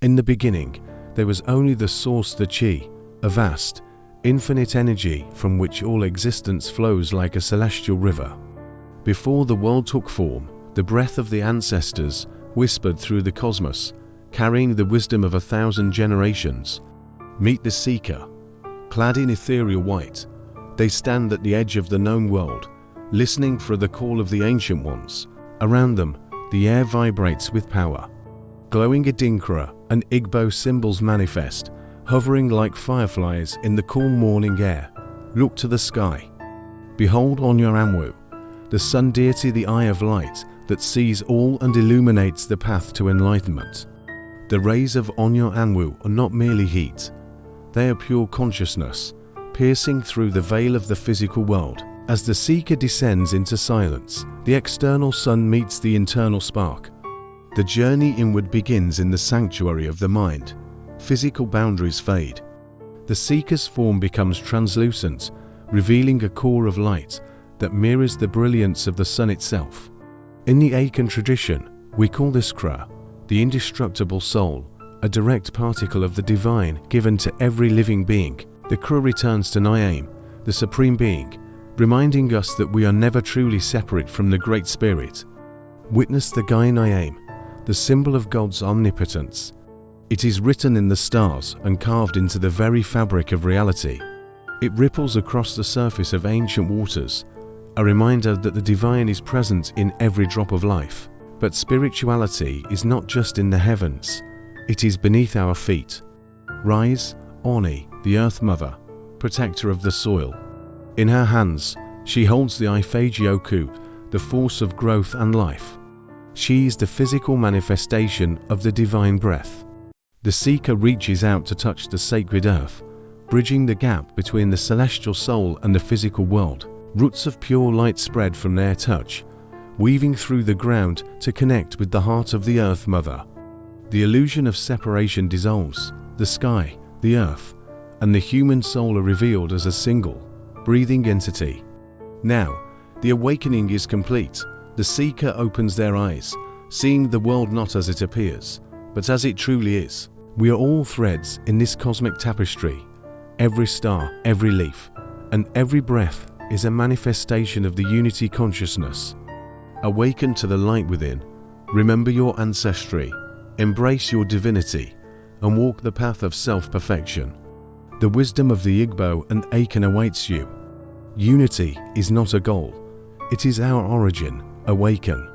In the beginning, there was only the source, the Chi, a vast, infinite energy from which all existence flows like a celestial river. Before the world took form, the breath of the ancestors whispered through the cosmos, carrying the wisdom of 1,000 generations. Meet the seeker. Clad in ethereal white, they stand at the edge of the known world, listening for the call of the ancient ones. Around them, the air vibrates with power. Glowing Adinkra and Igbo symbols manifest, hovering like fireflies in the cool morning air. Look to the sky. Behold Onyanwu, the sun deity, the eye of light that sees all and illuminates the path to enlightenment. The rays of Onyanwu are not merely heat. They are pure consciousness, piercing through the veil of the physical world. As the seeker descends into silence, the external sun meets the internal spark. The journey inward begins in the sanctuary of the mind. Physical boundaries fade. The seeker's form becomes translucent, revealing a core of light that mirrors the brilliance of the sun itself. In the Akan tradition, we call this Kra, the indestructible soul, a direct particle of the divine given to every living being. The Kra returns to Nyame, the supreme being, reminding us that we are never truly separate from the Great Spirit. Witness the Gai Nyame, the symbol of God's omnipotence. It is written in the stars and carved into the very fabric of reality. It ripples across the surface of ancient waters, a reminder that the divine is present in every drop of life. But spirituality is not just in the heavens, it is beneath our feet. Rise, Oni, the Earth Mother, protector of the soil. In her hands, she holds the Ifeji-oku, the force of growth and life. She is the physical manifestation of the divine breath. The seeker reaches out to touch the sacred earth, bridging the gap between the celestial soul and the physical world. Roots of pure light spread from their touch, weaving through the ground to connect with the heart of the Earth Mother. The illusion of separation dissolves. The sky, the earth, and the human soul are revealed as a single, breathing entity. Now, the awakening is complete. The seeker opens their eyes, seeing the world not as it appears, but as it truly is. We are all threads in this cosmic tapestry. Every star, every leaf, and every breath is a manifestation of the unity consciousness. Awaken to the light within. Remember your ancestry. Embrace your divinity and walk the path of self-perfection. The wisdom of the Igbo and Akan awaits you. Unity is not a goal. It is our origin. Awaken.